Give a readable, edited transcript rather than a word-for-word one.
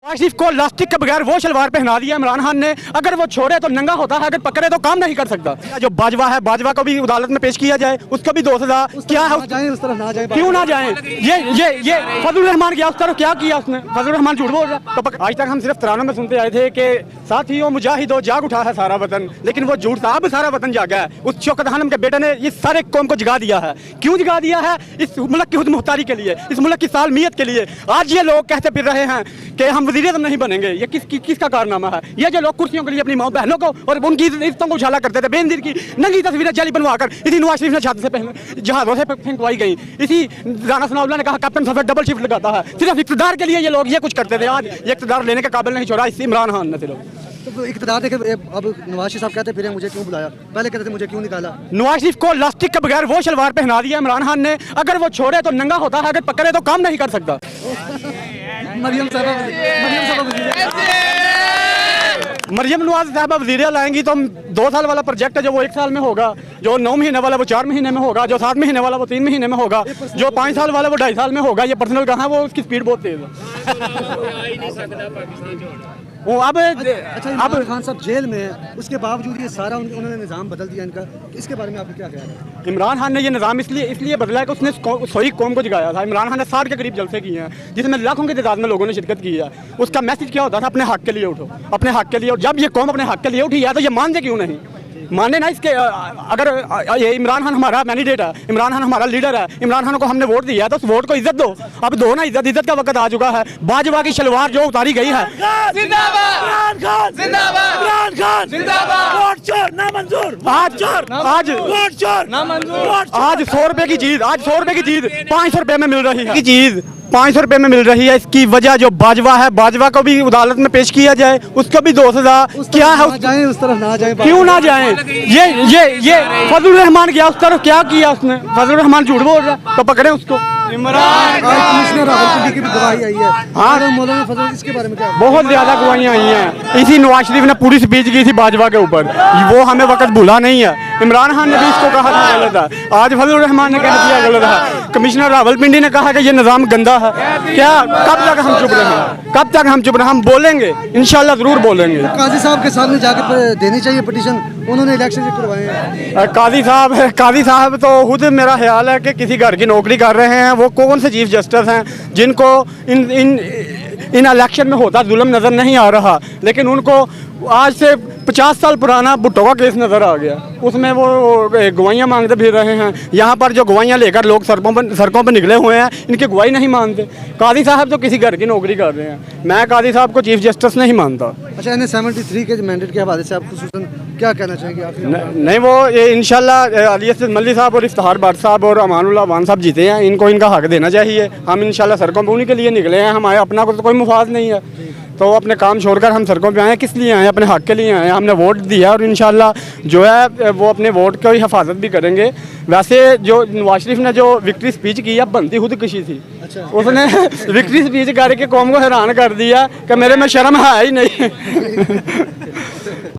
आसिफ को लास्टिक के बगैर वो शलवार पहना दिया इमरान खान ने। अगर वो छोड़े तो नंगा होता है, अगर पकड़े तो काम नहीं कर सकता। जो बाजवा है, बाजवा को भी अदालत में पेश किया जाए, उसको भी 2 सजा क्या है, उस तरफ ना जाए, क्यों ना जाए। ये फजलुर रहमान गया उस तरफ, क्या किया उसने? फजलुर रहमान झूठ बोल रहा तो आज तक हम सिर्फ तरानों में सुनते आए थे कि साथियों मुजाहिदों जाग उठा है सारा वतन, लेकिन वो झूठ था। अब सारा वतन जागा है। उस शौकत खानम के बेटे ने इस सारे कौम को जगा दिया है। क्यों जगा दिया है? इस मुल्क की खुद मुख्तारी के लिए, इस मुल्क की सालमियत के लिए। आज ये लोग कहते फिर रहे हैं कि हम वज़ीर-ए-आज़म नहीं बनेंगे। ये किसका कारनामा है? ये जो लोग कुर्सियों के लिए अपनी माँ बहनों को और उनकी इज्जतों को उछाला करते थे, बेनज़ीर की नंगी तस्वीरें जाली बनवाकर इसी नवाज शरीफ ने छत से पहले जहाज़ों से फेंकवाई गई। इसी राना सनाउल्लाह ने कहा कैप्टन सफर डबल शिफ्ट लगाता है। सिर्फ इक़्तिदार के लिए ये लोग ये कुछ करते थे। आज ये इक़्तिदार लेने के काबिल नहीं छोड़ा इस इमरान खान ने। सिर्फ तो इक़्तिदार देखे अब नवाज शरीफ साहब कहते फिर मुझे क्यों बुलाया, पहले कहते थे मुझे क्यों निकाला। नवाज शरीफ को लास्टिक के बगैर वो शलवार पहना दिया इमरान खान ने। अगर वो छोड़े तो नंगा होता है, अगर पकड़े तो काम नहीं कर सकता। मरियम नवाज साहबा वज़ीर लाएंगी तो 2 साल वाला प्रोजेक्ट है जो वो 1 साल में होगा, जो 9 महीने वाला वो 4 महीने में होगा, जो 7 महीने वाला वो 3 महीने में होगा, जो 5 साल वाला वो 2.5 साल में होगा। ये पर्सनल कहाँ है, वो उसकी स्पीड बहुत तेज है। वो अब इमरान खान साहब जेल में है, उसके बावजूद ये सारा उन्होंने निज़ाम बदल दिया इनका। इसके बारे में आपको क्या ख्याल है? इमरान खान ने ये निज़ाम इसलिए बदला है कि उसने सोई कौम को जगाया था। इमरान खान ने 60 के करीब जलसे किए हैं जिसमें लाखों की तादाद में लोगों ने शिरकत की है। उसका मैसेज क्या होता था? अपने हक के लिए उठो, अपने हक के लिए। और जब ये कौम अपने हक के लिए उठी है तो ये मानते क्यों नहीं? माने ना इसके। अगर ये इमरान खान हमारा मैंडेट है, इमरान खान हमारा लीडर है, इमरान खान को हमने वोट दिया है तो उस वोट को इज्जत दो। अब दो ना इज्जत, इज्जत का वक्त आ चुका है। बाजवा की शलवार जो उतारी गई है, आज 100 रुपए की चीज, आज 100 रुपए की चीज 500 रुपए में मिल रही है। चीज 500 रुपए में मिल रही है। इसकी वजह जो बाजवा है, बाजवा को भी अदालत में पेश किया जाए, उसको भी 2 सजा क्या है, उस तरफ ना जाए, क्यों ना जाए। ये फजलुर रहमान गया उस तरफ, क्या किया उसने? फजलुर रहमान झूठ बोल रहा तो पकड़े उसको। कमिश्नर रावलपिंडी की भी गवाही आई है। हाँ, मौलाना फजल, इसके बारे में क्या? बहुत ज्यादा गवाहियाँ आई हैं। इसी नवाज शरीफ ने पूरी स्पीच की थी बाजवा के ऊपर, वो हमें वक्त भूला नहीं है। इमरान खान ने भी इसको कहा था गलत है, आज फजलुर रहमान ने कह दिया गलत है। कमिश्नर रावलपिंडी ने कहा कि ये निज़ाम गंदा है। क्या कब तक हम चुप रहें? कब तक हम चुप रहें? हम बोलेंगे, इंशाल्लाह जरूर बोलेंगे। काजी साहब के सामने जाकर देनी चाहिए पिटीशन, उन्होंने इलेक्शन करवाए हैं। काजी साहब तो खुद मेरा ख्याल है कि किसी घर की नौकरी कर रहे हैं। वो कौन से चीफ जस्टिस हैं जिनको इन इलेक्शन में होता जुल्म नज़र नहीं आ रहा, लेकिन उनको आज से 50 साल पुराना भुट्टो का केस नज़र आ गया। उसमें वो गवाहियाँ मांगते फिर रहे हैं। यहाँ पर जो गवाहियाँ लेकर लोग सड़कों पर निकले हुए हैं, इनकी गवाही नहीं मानते। काजी साहब तो किसी घर की नौकरी कर रहे हैं। मैं काजी साहब को चीफ जस्टिस नहीं मानता। अच्छा, इन्हें 73 के मैंडेट के हवाले से आप खुसूसन क्या कहना चाहेंगे आप? नहीं, वो ये इंशाल्लाह अली असद मल्ली साहब और इफ्तिखार भट्ट साहब और अमानुल्लाह वान साहब जीते हैं, इनको इनका हक देना चाहिए। हम इंशाल्लाह सड़कों पर उन्हीं के लिए निकले हैं। हमारे अपना को तो कोई मुफाद नहीं है, तो अपने काम छोड़कर हम सड़कों पे आए हैं। किस लिए आए हैं? अपने हक के लिए आए हैं। हमने वोट दिया और इंशाल्लाह जो है वो अपने वोट की हिफाजत भी करेंगे। वैसे जो नवाज शरीफ ने जो विक्ट्री स्पीच की है, बनती खुदकुशी थी। अच्छा। उसने विक्ट्री स्पीच करके कौम को हैरान कर दिया कि मेरे में शर्म है ही नहीं।